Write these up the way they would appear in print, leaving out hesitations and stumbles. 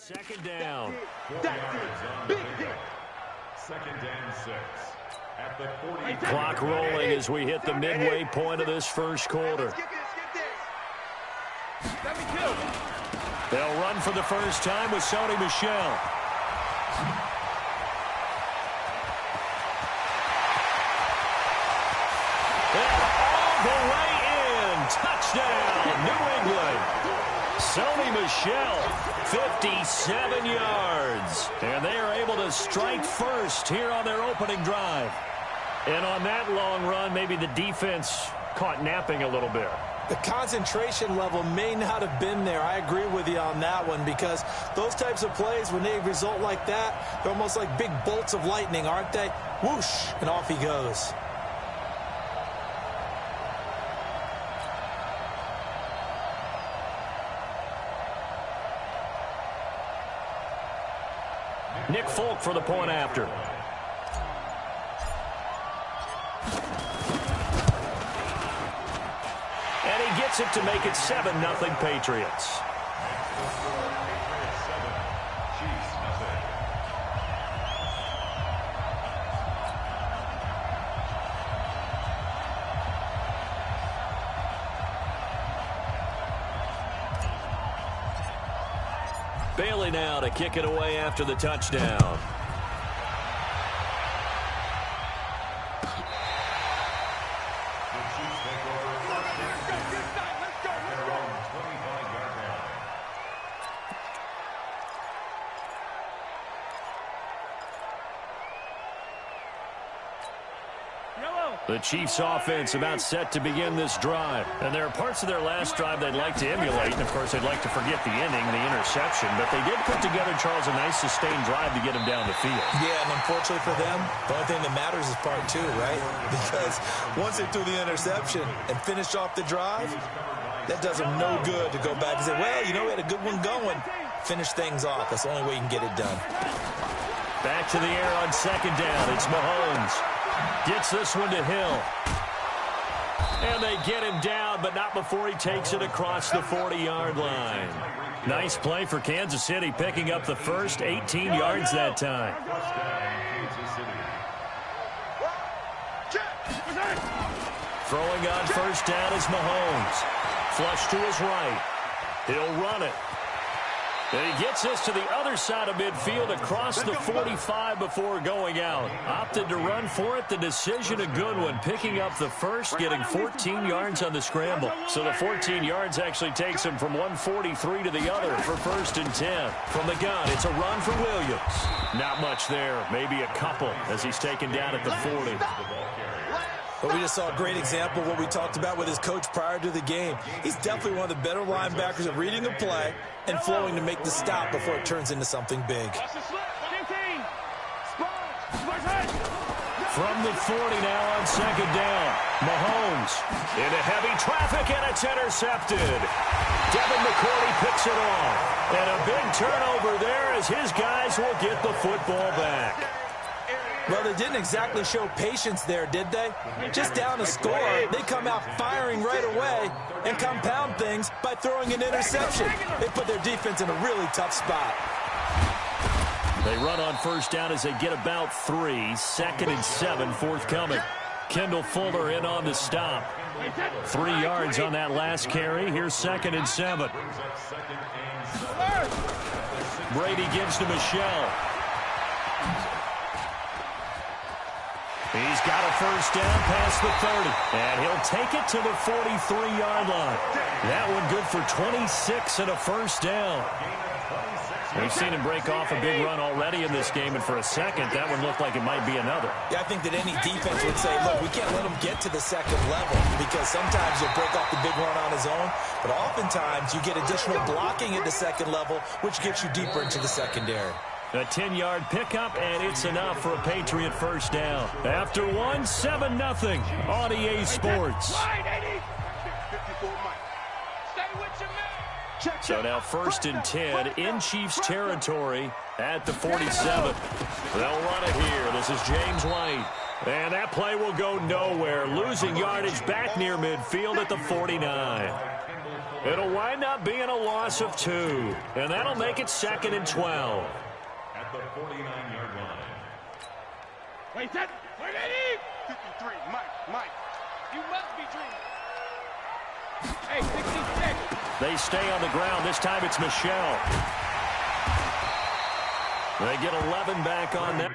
Second down. Big hit. Second and 6. At the 40. Clock rolling as we hit the midway point of this first quarter. They'll run for the first time with Sony Michel. And all the way in. Touchdown, New England. Sony Michel, 57 yards. And they are able to strike first here on their opening drive. And on that long run, maybe the defense caught napping a little bit. The concentration level may not have been there. I agree with you on that one, because those types of plays, when they result like that, they're almost like big bolts of lightning, aren't they? Whoosh, and off he goes. Nick Folk for the point after. And he gets it to make it 7-0 Patriots. Bailey now to kick it away after the touchdown. The Chiefs offense about set to begin this drive. And there are parts of their last drive they'd like to emulate. And, of course, they'd like to forget the inning, the interception. But they did put together, Charles, a nice sustained drive to get him down the field. Yeah, and unfortunately for them, the only thing that matters is part two, right? Because once they threw the interception and finished off the drive, that does them no good to go back and say, well, you know, we had a good one going. Finish things off. That's the only way you can get it done. Back to the air on second down. It's Mahomes. Gets this one to Hill. And they get him down, but not before he takes it across the 40-yard line. Nice play for Kansas City, picking up the first 18 yards that time. Throwing on first down is Mahomes. Flush to his right. He'll run it. And he gets this to the other side of midfield across the 45 before going out. Opted to run for it. The decision a good one. Picking up the first, getting 14 yards on the scramble. So the 14 yards actually takes him from 143 to the other for first and 10. From the gun, it's a run for Williams. Not much there. Maybe a couple as he's taken down at the 40. But we just saw a great example of what we talked about with his coach prior to the game. He's definitely one of the better linebackers at reading a play and flowing to make the stop before it turns into something big. From the 40 now on second down. Mahomes into heavy traffic, and it's intercepted. Devin McCourty picks it off. And a big turnover there as his guys will get the football back. Well, they didn't exactly show patience there, did they? Just down a score, they come out firing right away and compound things by throwing an interception. They put their defense in a really tough spot. They run on first down as they get about 3. Second and 7 forthcoming. Kendall Fuller in on the stop. 3 yards on that last carry. Here's second and 7. Brady gives to Michel. He's got a first down past the 30. And he'll take it to the 43-yard line. That one good for 26 and a first down. We've seen him break off a big run already in this game, and for a second, that one looked like it might be another. Yeah, I think that any defense would say, look, we can't let him get to the second level, because sometimes he'll break off the big run on his own, but oftentimes you get additional blocking at the second level, which gets you deeper into the secondary. A 10-yard pickup, and it's enough for a Patriot first down. After one, 7-0 on EA Sports. So now first and 10 in Chiefs territory at the 47. They'll run it here. This is James White. And that play will go nowhere. Losing yardage back near midfield at the 49. It'll wind up being a loss of 2, and that'll make it 2nd and 12. At the 49-yard line. Wait, that. Wait, 53, Mike. You must be dreaming. Hey, 66. They stay on the ground. This time it's Michelle. They get 11 back on that.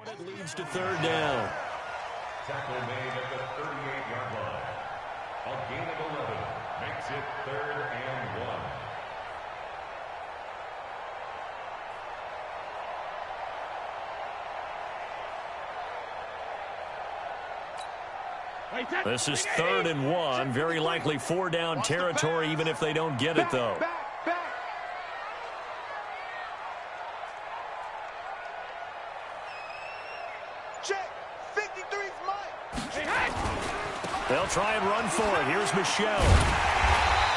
It leads to 3rd down. Tackle made at the 38-yard line. A gain of 11 makes it 3rd and 1. This is 3rd and 1. Very likely 4-down territory, even if they don't get it, though. Back. Check. 53's Mike. Hey. They'll try and run for it. Here's Michelle.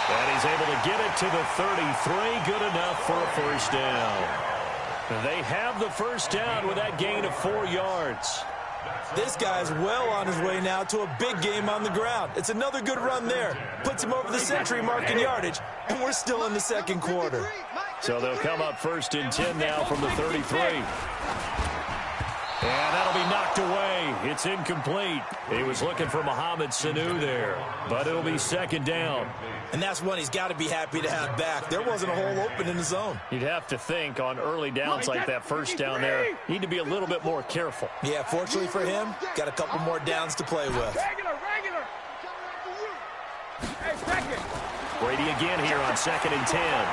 And he's able to get it to the 33. Good enough for a 1st down. They have the 1st down with that gain of 4 yards. This guy's well on his way now to a big game on the ground. It's another good run there. Puts him over the century mark in yardage, and we're still in the 2nd quarter. So they'll come up 1st and 10 now from the 33. And that'll be knocked away. It's incomplete. He was looking for Mohamed Sanu there, but it'll be 2nd down. And that's one he's got to be happy to have back. There wasn't a hole open in the zone. You'd have to think on early downs like that 1st down there, need to be a little bit more careful. Yeah, fortunately for him, got a couple more downs to play with. Regular. Hey, 2nd. Brady again here on 2nd and 10.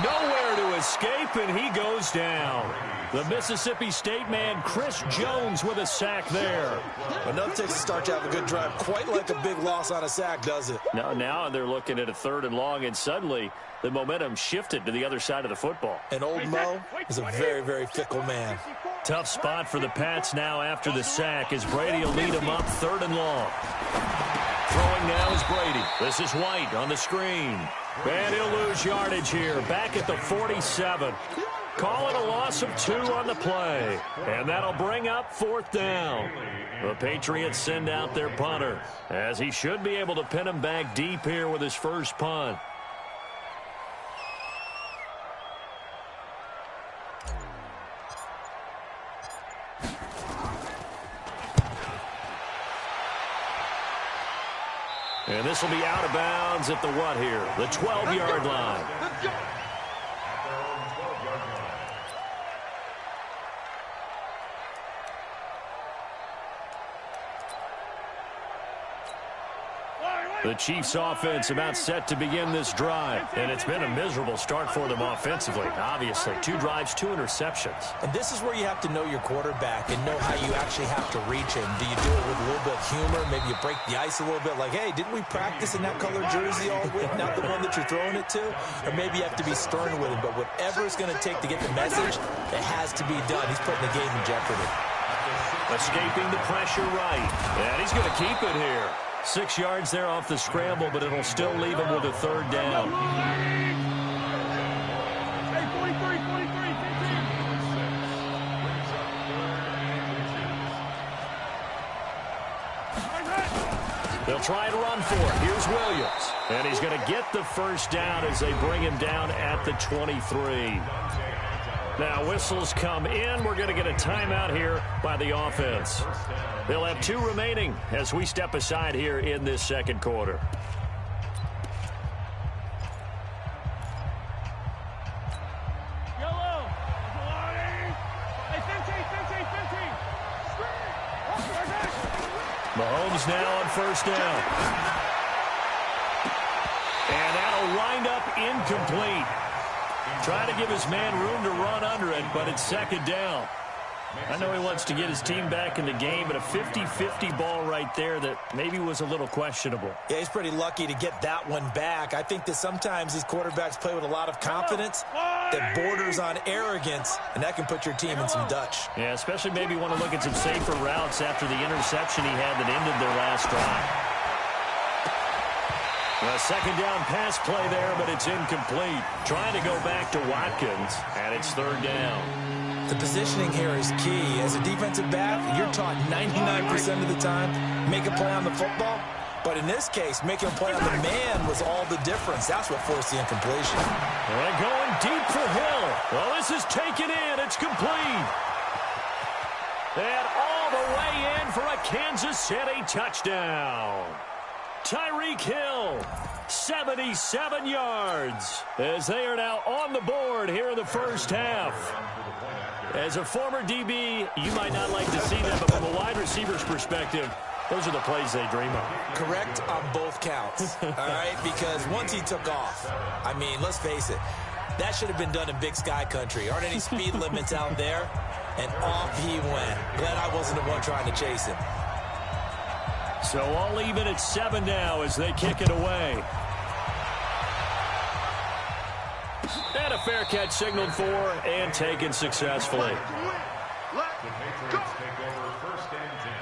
Nowhere to escape, and he goes down. The Mississippi State man, Chris Jones, with a sack there. Enough takes to start to have a good drive. Quite like a big loss on a sack, does it? Now they're looking at a 3rd and long, and suddenly the momentum shifted to the other side of the football. And old Mo is a very, very fickle man. Tough spot for the Pats now after the sack as Brady will lead them up 3rd and long. Throwing now is Brady. This is White on the screen. And he'll lose yardage here. Back at the 47. Call it a loss of 2 on the play. And that'll bring up 4th down. The Patriots send out their punter, as he should be able to pin him back deep here with his first punt. And this will be out of bounds at the what here? The 12-yard line. Let's go. The Chiefs offense about set to begin this drive, and it's been a miserable start for them offensively. Obviously, 2 drives, 2 interceptions. And this is where you have to know your quarterback and know how you actually have to reach him. Do you do it with a little bit of humor? Maybe you break the ice a little bit like, hey, didn't we practice in that color jersey all week, not the one that you're throwing it to? Or maybe you have to be stern with him, but whatever it's going to take to get the message, it has to be done. He's putting the game in jeopardy. Escaping the pressure right, and he's going to keep it here. 6 yards there off the scramble, but it'll still leave him with a 3rd down. Hey, 43, 15. They'll try and run for it. Here's Williams, and he's going to get the 1st down as they bring him down at the 23. Now, whistles come in. We're going to get a timeout here by the offense. They'll have 2 remaining as we step aside here in this 2nd quarter. Mahomes now on first down. And that'll wind up incomplete. Trying to give his man room to run under it, but it's second down. I know he wants to get his team back in the game, but a 50-50 ball right there that maybe was a little questionable. Yeah, he's pretty lucky to get that one back. I think that sometimes these quarterbacks play with a lot of confidence that borders on arrogance, and that can put your team in some Dutch. Yeah, especially maybe want to look at some safer routes after the interception he had that ended their last drive. A second down pass play there, but it's incomplete. Trying to go back to Watkins, and it's third down. The positioning here is key. As a defensive back, you're taught 99% of the time, make a play on the football. But in this case, making a play on the man was all the difference. That's what forced the incompletion. They're going deep for Hill. Well, this is taken in. It's complete. And all the way in for a Kansas City touchdown. Tyreek Hill, 77 yards, as they are now on the board here in the first half. As a former DB, you might not like to see that, but from a wide receiver's perspective, those are the plays they dream of. Correct on both counts, all right? Because once he took off, I mean, let's face it, that should have been done in Big Sky country. Aren't any speed limits out there? And off he went. Glad I wasn't the one trying to chase him. So all even at 7 now as they kick it away. And a fair catch signaled for and taken successfully. The Patriots take over first and 10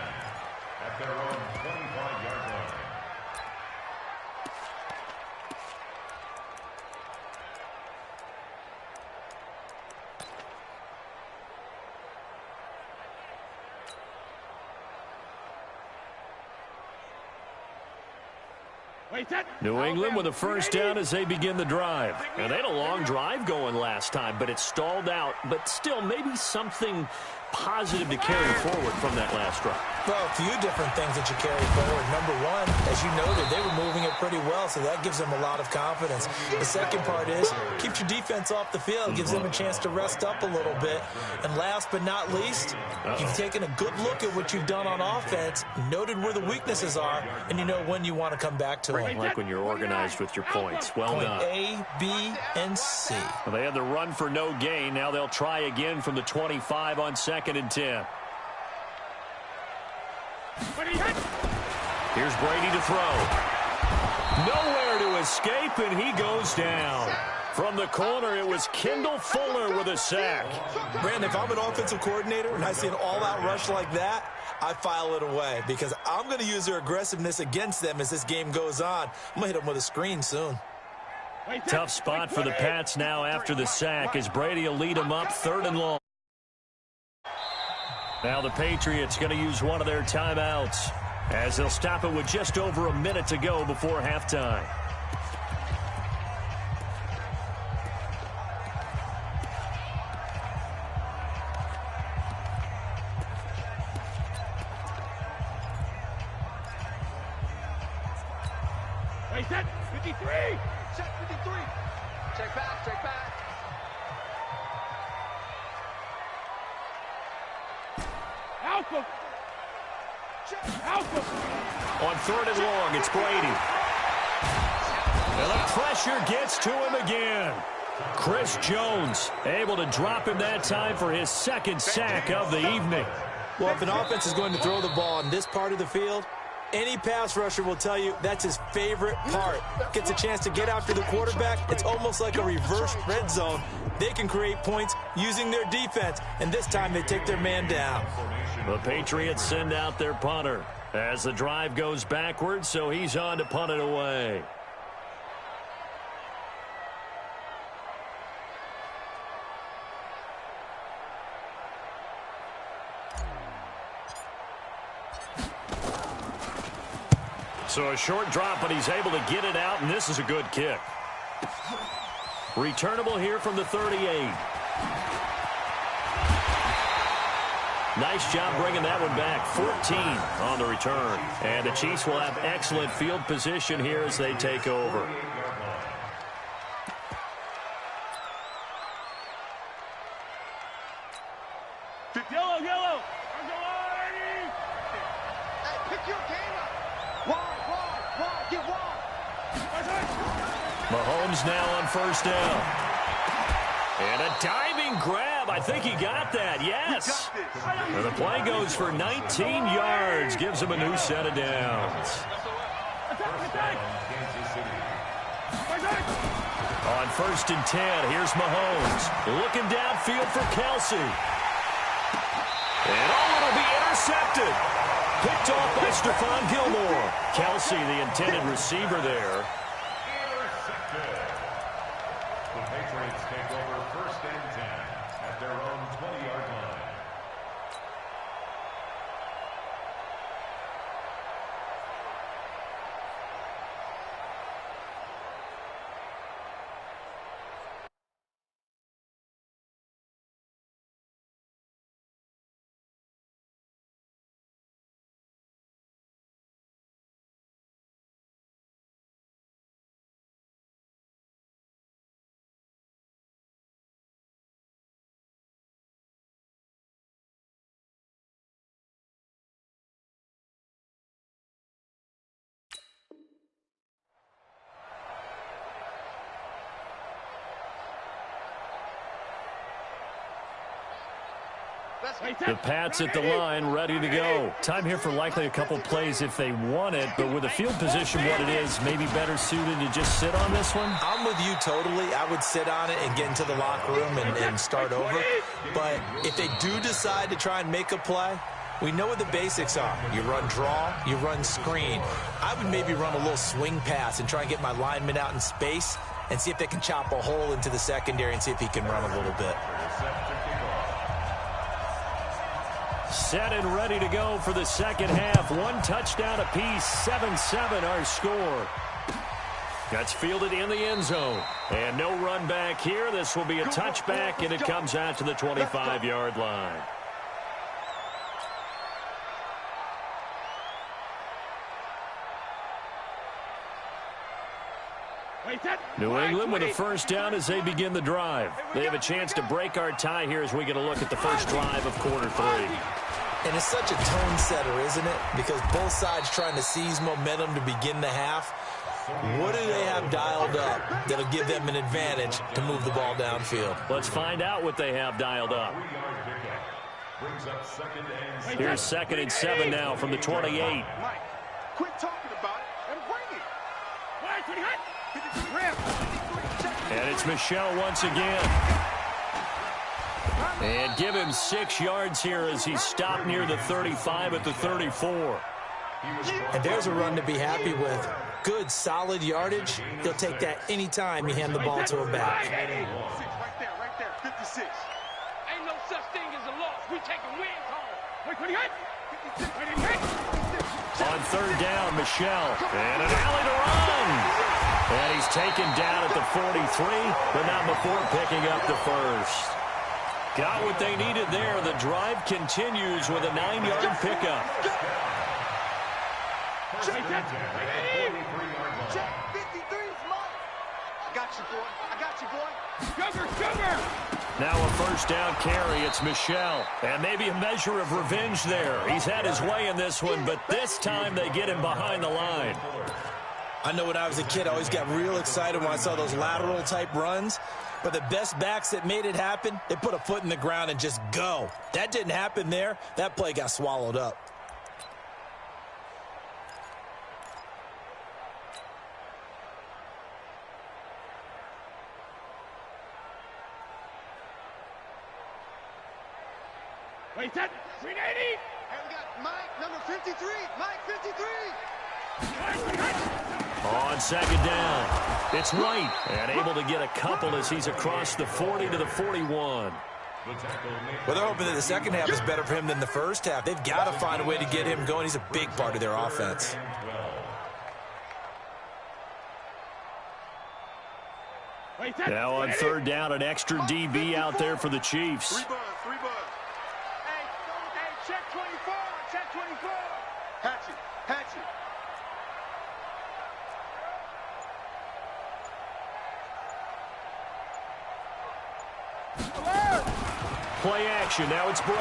at their own 25-yard line. New England with a first down as they begin the drive. And they had a long drive going last time, but it stalled out. But still, maybe something positive to carry forward from that last drive. Well, a few different things that you carry forward. Number one, as you noted, they were moving it pretty well, so that gives them a lot of confidence. The second part is, keeps your defense off the field, gives them a chance to rest up a little bit. And last but not least, you've taken a good look at what you've done on offense, noted where the weaknesses are, and you know when you want to come back to them. Like when you're organized with your points. Well done. Point A, B, and C. Well, they had the run for no gain. Now they'll try again from the 25 on 2nd and 10. Here's Brady to throw. Nowhere to escape, and he goes down. From the corner, it was Kendall Fuller with a sack. Brandon, if I'm an offensive coordinator and I see an all-out rush like that, I file it away because I'm going to use their aggressiveness against them as this game goes on. I'm going to hit them with a screen soon. Tough spot for the Pats now after the sack as Brady will lead them up 3rd and long. Now the Patriots going to use one of their timeouts as they'll stop it with just over a minute to go before halftime. Set 53. Set 53. Check back. Check back. Alpha. Alpha. On 3rd and long, it's Brady. And the pressure gets to him again. Chris Jones able to drop him that time for his 2nd sack of the evening. Well, if an offense is going to throw the ball in this part of the field, any pass rusher will tell you that's his favorite part. Gets a chance to get after the quarterback. It's almost like a reverse red zone. They can create points using their defense, and this time they take their man down. The Patriots send out their punter as the drive goes backwards, so he's on to punt it away. So a short drop, but he's able to get it out, and this is a good kick. Returnable here from the 38. Nice job bringing that one back. 14 on the return. And the Chiefs will have excellent field position here as they take over. Yellow. Pick your game up. Wide, get wide. Mahomes now on first down. And a diving grab. I think he got that. Yes. And the play goes for 19 yards. Gives him a new set of downs. On first and 10, here's Mahomes. Looking downfield for Kelsey. And it'll be intercepted. Picked off by Stephon Gilmore. Kelsey, the intended receiver there. Intercepted. The Patriots take over first and 10 at their own 20-yard line. The Pats at the line, ready to go. Time here for likely a couple plays if they want it, but with the field position what it is, maybe better suited to just sit on this one? I'm with you totally. I would sit on it and get into the locker room and start over. But if they do decide to try and make a play, we know what the basics are. You run draw, you run screen. I would maybe run a little swing pass and try and get my lineman out in space and see if they can chop a hole into the secondary and see if he can run a little bit. Set and ready to go for the second half. One touchdown apiece, 7-7 our score. That's fielded in the end zone. And no run back here. This will be a touchback, and it comes out to the 25-yard line. New England with a first down as they begin the drive. They have a chance to break our tie here as we get a look at the first drive of quarter three. And it's such a tone setter, isn't it? Because both sides trying to seize momentum to begin the half. What do they have dialed up that'll give them an advantage to move the ball downfield? Let's find out what they have dialed up. Here's 2nd and 7 now from the 28. Mike, quit talking about it and bring it. And it's Michel once again. And give him 6 yards here as he's stopped near the 35 at the 34. And there's a run to be happy with. Good, solid yardage. He'll take that anytime you hand the ball to a back. Right there, 56. Ain't no such thing as a loss. We taking wins home. On third down, Michel. And an alley to run. And he's taken down at the 43, but not before picking up the first. Got what they needed there. The drive continues with a 9-yard pickup. Check 53's mine. I got you, boy. Sugar. Now a first down carry. It's Michel. And maybe a measure of revenge there. He's had his way in this one, but this time they get him behind the line. I know when I was a kid, I always got real excited when I saw those lateral-type runs. But the best backs that made it happen, they put a foot in the ground and just go. That didn't happen there. That play got swallowed up. Wait, that 380. And we got Mike, number 53. Mike, 53. On second down, it's White, and able to get a couple as he's across the 40 to the 41. Well, they're hoping that the second half is better for him than the first half. They've got to find a way to get him going. He's a big part of their offense. Now on third down, an extra DB out there for the Chiefs. 3 buzz. Hey, check 24. Hatchet. Play action. Now it's Brady.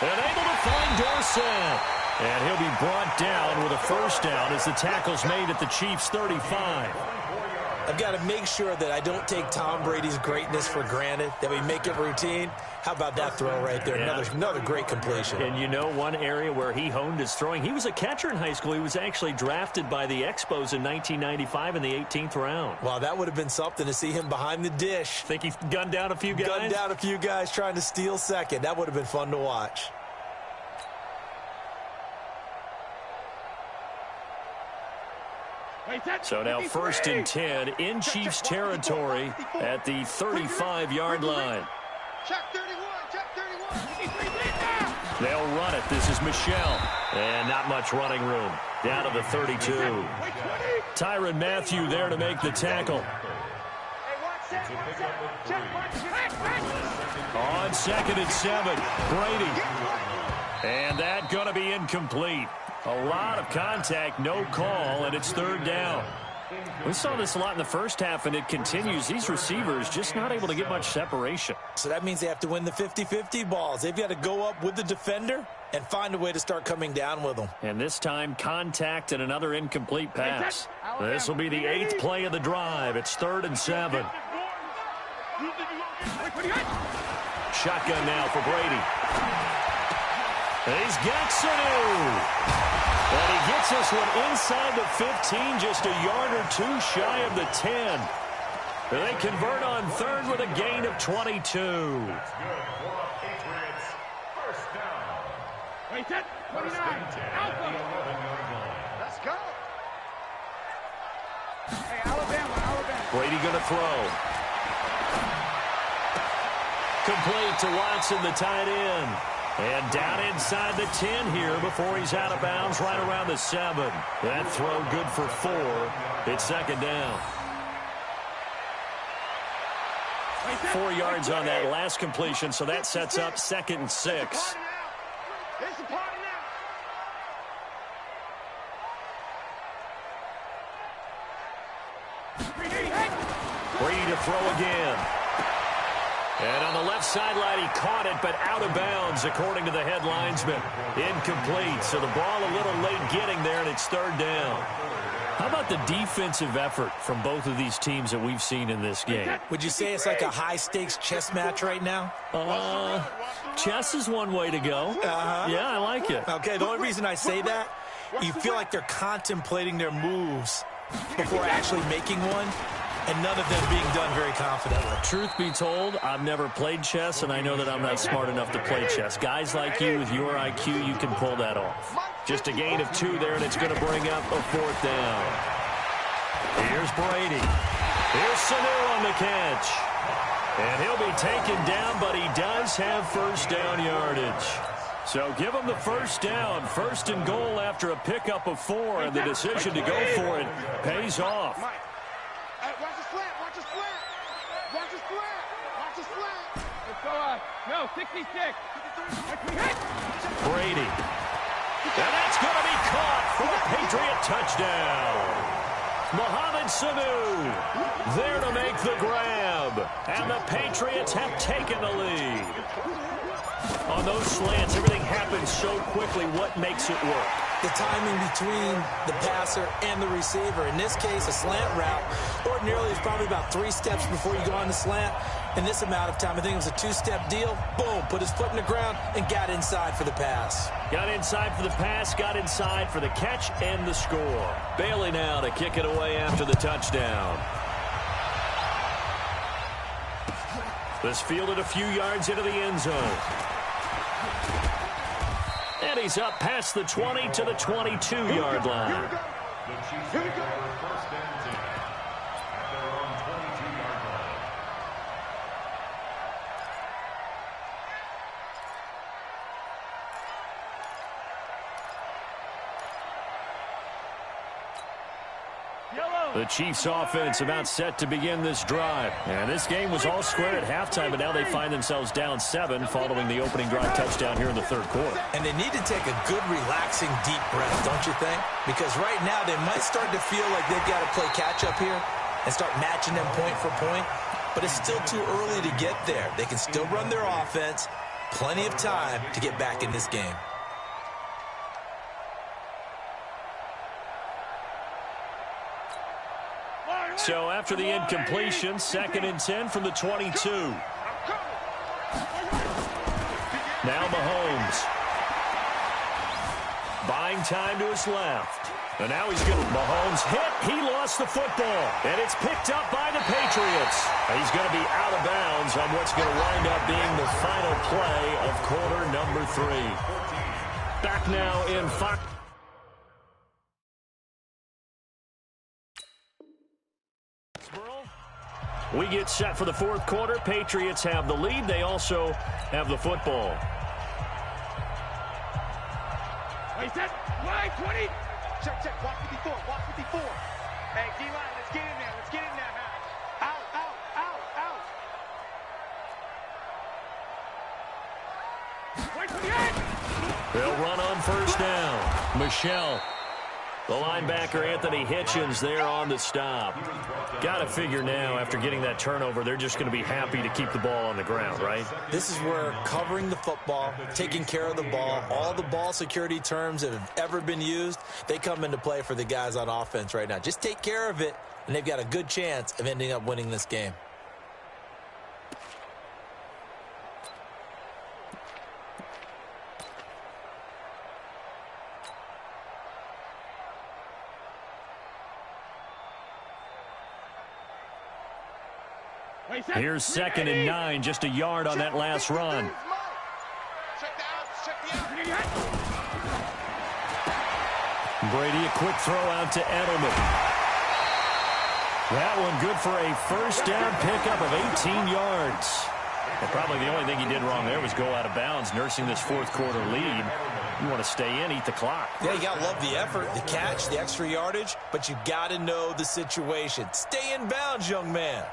And able to find Dorsett. And he'll be brought down with a first down as the tackle's made at the Chiefs' 35. I've got to make sure that I don't take Tom Brady's greatness for granted, that we make it routine. How about that throw right there? Yeah. Another great completion. And you know one area where he honed his throwing? He was a catcher in high school. He was actually drafted by the Expos in 1995 in the 18th round. Wow, that would have been something to see him behind the dish. Think he gunned down a few guys? Gunned down a few guys trying to steal second. That would have been fun to watch. So now 1st and 10 in Chiefs territory at the 35-yard line. Check 31, check 31. They'll run it. This is Michelle. And not much running room. Down to the 32. Tyrann Mathieu there to make the tackle. On 2nd and 7, Brady. And that going to be incomplete. A lot of contact, no call, and it's 3rd down. We saw this a lot in the first half, and it continues. These receivers just not able to get much separation. So that means they have to win the 50-50 balls. They've got to go up with the defender and find a way to start coming down with them. And this time, contact and another incomplete pass. This will be the 8th play of the drive. It's 3rd and 7. Shotgun now for Brady. He's got Sanu. And he gets this one inside the 15, just a yard or two shy of the 10. They convert on 3rd with a gain of 22. That's good for the Patriots. First down. Wait, set. 29. At the 11-yard line. Let's go. Hey, Alabama. Brady going to throw. Complete to Watson, the tight end. And down inside the 10 here before he's out of bounds right around the 7. That throw good for 4. It's 2nd down. 4 yards on that last completion, so that sets up 2nd and 6. It's a party now. Brady to throw again. And on the left sideline, he caught it, but out of bounds, according to the head linesman. Incomplete, so the ball a little late getting there, and it's 3rd down. How about the defensive effort from both of these teams that we've seen in this game? Would you say it's like a high-stakes chess match right now? Chess is one way to go. Yeah, I like it. Okay, the only reason I say that, you feel like they're contemplating their moves before actually making one. And none of them being done very confidently. Truth be told, I've never played chess, and I know that I'm not smart enough to play chess. Guys like you with your IQ, you can pull that off. Just a gain of 2 there, and it's going to bring up a 4th down. Here's Brady. Here's Sanu on the catch. And he'll be taken down, but he does have first down yardage. So give him the first down. 1st and goal after a pickup of 4, and the decision to go for it pays off. Hey, watch the slant, watch the slant. Watch the slant, watch the slant. Let's go, no, 66. Brady. And that's going to be caught for a Patriot touchdown. Mohamed Sanu there to make the grab. And the Patriots have taken the lead. On those slants, everything happens so quickly. What makes it work? The timing between the passer and the receiver. In this case, a slant route ordinarily is probably about 3 steps before you go on the slant. In this amount of time, I think it was a 2-step deal. Boom, put his foot in the ground and got inside for the pass. Got inside for the pass, got inside for the catch and the score. Bailey now to kick it away after the touchdown. This fielded a few yards into the end zone. And he's up past the 20 to the 22-yard line. The Chiefs take over 1st and 10 at their own 22-yard line. The Chiefs offense about set to begin this drive. And this game was all square at halftime, but now they find themselves down 7 following the opening drive touchdown here in the 3rd quarter. And they need to take a good, relaxing, deep breath, don't you think? Because right now they might start to feel like they've got to play catch-up here and start matching them point for point. But it's still too early to get there. They can still run their offense. plenty of time to get back in this game. So after the incompletion, 2nd and 10 from the 22. Now Mahomes. Buying time to his left. And now he's going to... Mahomes hit. He lost the football. And it's picked up by the Patriots. He's going to be out of bounds on what's going to wind up being the final play of quarter number 3. Back now in Fox. We get set for the 4th quarter. Patriots have the lead. They also have the football. Wait, set. Line 20. Check. Watch 54. Watch 54. Hey, D-line, let's get in there. Let's get in there, man. Out. Wait for the end. They'll run on 1st down. Michelle. The linebacker, Anthony Hitchens, there on the stop. Got to figure now, after getting that turnover, they're just going to be happy to keep the ball on the ground, right? This is where covering the football, taking care of the ball, all the ball security terms that have ever been used, they come into play for the guys on offense right now. Just take care of it, and they've got a good chance of ending up winning this game. Here's 2nd and 9, just a yard on that last run. Brady, a quick throw out to Edelman. That one good for a 1st down pickup of 18 yards. And probably the only thing he did wrong there was go out of bounds, nursing this 4th quarter lead. You want to stay in, eat the clock. Yeah, you got to love the effort, the catch, the extra yardage, but you got to know the situation. Stay in bounds, young man.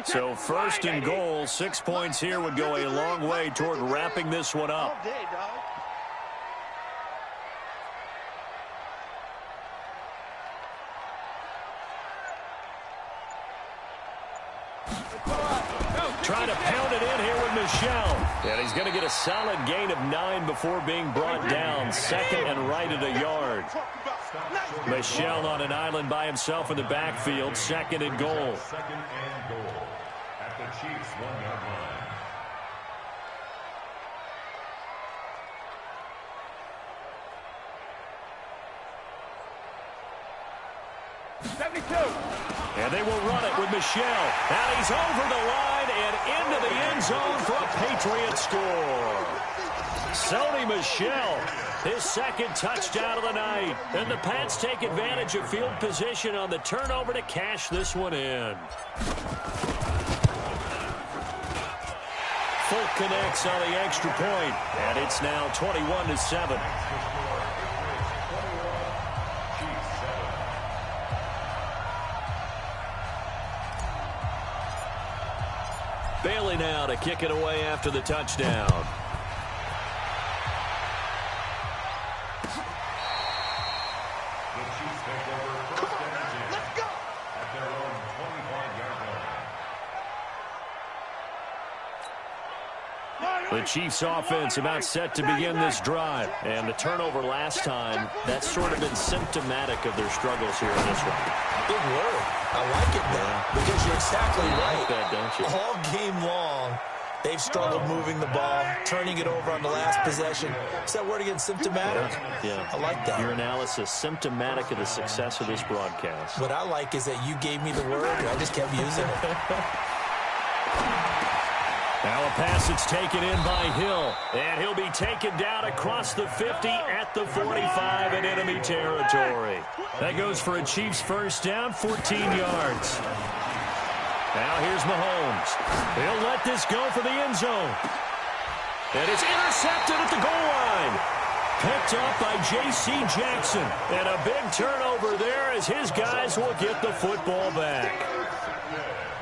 So 1st and goal, 6 points here would go a long way toward wrapping this one up. All day, dog. Trying to pound it in here with Michelle. And he's going to get a solid gain of 9 before being brought down. 2nd and right at a yard. Michelle on an island by himself in the backfield. 2nd and goal. 2nd and goal at the Chiefs' 1-yard line. And they will run it with Michelle. And he's over the line and into the end zone for a Patriot score. Sony Michel, his 2nd touchdown of the night. And the Pats take advantage of field position on the turnover to cash this one in. Folk connects on the extra point, and it's now 21-7. Bailey now to kick it away after the touchdown. The Chiefs offense about set to begin this drive. And the turnover last time, that's sort of been symptomatic of their struggles here in this one. Big word. I like it now because you're exactly right. Like that, don't you? All game long, they've struggled moving the ball, turning it over on the last possession. Is that word again, symptomatic? Yeah. I like that. Your analysis, symptomatic of the success of this broadcast. What I like is that you gave me the word, and I just kept using it. Now a pass that's taken in by Hill. And he'll be taken down across the 50 at the 45 in enemy territory. That goes for a Chiefs 1st down, 14 yards. Now here's Mahomes. He'll let this go for the end zone. And it's intercepted at the goal line. Picked up by J.C. Jackson. And a big turnover there as his guys will get the football back.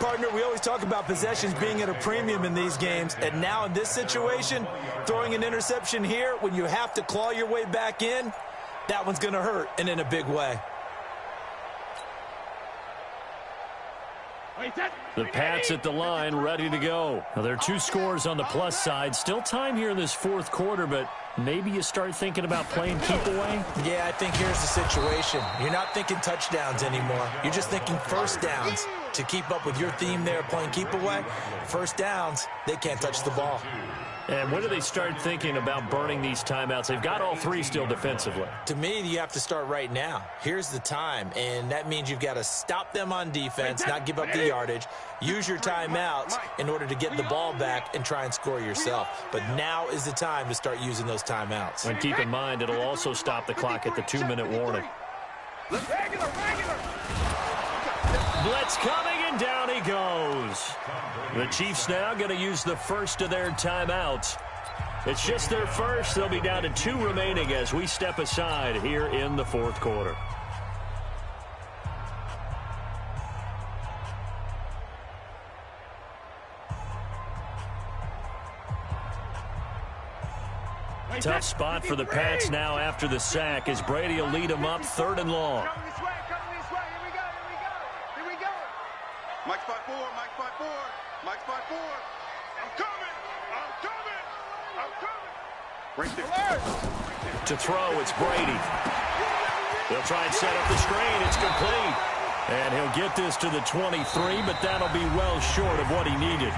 Partner, we always talk about possessions being at a premium in these games, and now in this situation, throwing an interception here when you have to claw your way back in, that one's going to hurt, and in a big way. The Pats at the line, ready to go. Now, there are 2 scores on the plus side. Still time here in this fourth quarter, but maybe you start thinking about playing keep away? Yeah, I think here's the situation. You're not thinking touchdowns anymore. You're just thinking first downs. To keep up with your theme there, playing keep away, first downs, they can't touch the ball. And when do they start thinking about burning these timeouts? They've got all 3 still defensively. To me, you have to start right now. Here's the time, and that means you've got to stop them on defense, not give up the yardage, use your timeouts in order to get the ball back and try and score yourself. But now is the time to start using those timeouts. And keep in mind, it'll also stop the clock at the 2-minute warning. Blitz coming, and down he goes. The Chiefs now going to use the first of their timeouts. It's just their first. They'll be down to 2 remaining as we step aside here in the fourth quarter. Tough spot for the Pats now after the sack as Brady will lead them up 3rd and long. Coming this way. Here we go. Mike's 5-4. Mike's 5-4. I'm coming. Right there. To throw, it's Brady. They'll try and set up the screen. It's complete. And he'll get this to the 23, but that'll be well short of what he needed.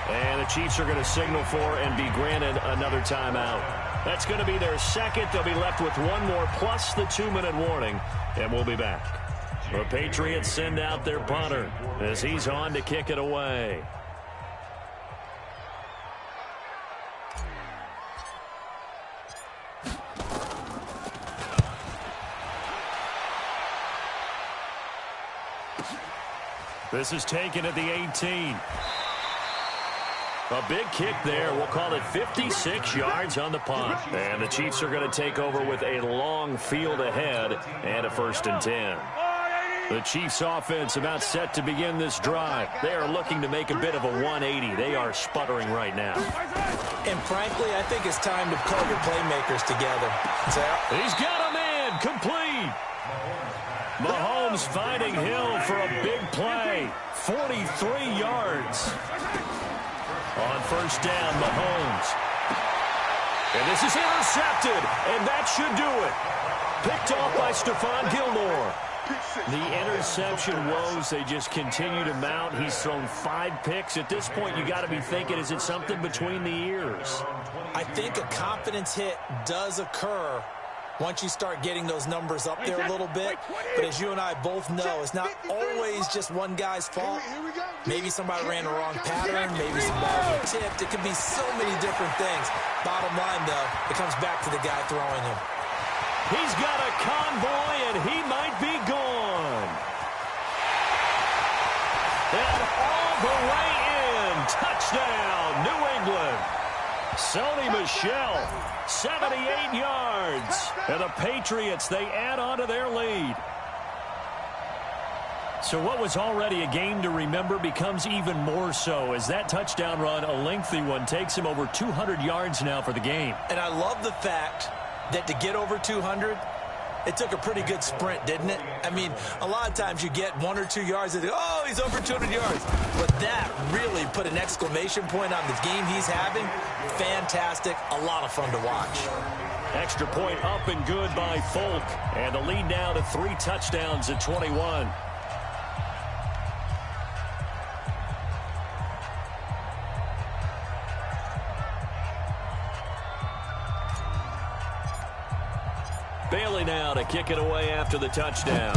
And the Chiefs are going to signal for and be granted another timeout. That's going to be their second. They'll be left with 1 more plus the 2-minute warning, and we'll be back. The Patriots send out their punter as he's on to kick it away. This is taken at the 18. A big kick there. We'll call it 56 yards on the punt. And the Chiefs are going to take over with a long field ahead and a 1st and 10. The Chiefs offense about set to begin this drive. They are looking to make a bit of a 180. They are sputtering right now. And frankly, I think it's time to pull your playmakers together. He's got a man complete. Mahomes finding Hill for a big play. 43 yards. On 1st down, Mahomes. And this is intercepted, and that should do it. Picked off by Stephon Gilmore. The interception woes, they just continue to mount. He's thrown 5 picks. At this point, you got to be thinking, is it something between the ears? I think a confidence hit does occur once you start getting those numbers up there a little bit. But as you and I both know, it's not always just one guy's fault. Maybe somebody ran the wrong pattern. Maybe some balls were tipped. It could be so many different things. Bottom line, though, it comes back to the guy throwing him. He's got a convoy, and he might be gone. And all the way in. Touchdown, New England. Sony Michel, 78 yards. And the Patriots, they add on to their lead. So what was already a game to remember becomes even more so as that touchdown run, a lengthy one, takes him over 200 yards now for the game. And I love the fact that to get over 200, it took a pretty good sprint, didn't it? I mean, a lot of times you get 1 or 2 yards and oh, he's over 200 yards. But that really put an exclamation point on the game he's having. Fantastic. A lot of fun to watch. Extra point up and good by Folk. And the lead now to 3 touchdowns at 21. Bailey now to kick it away after the touchdown.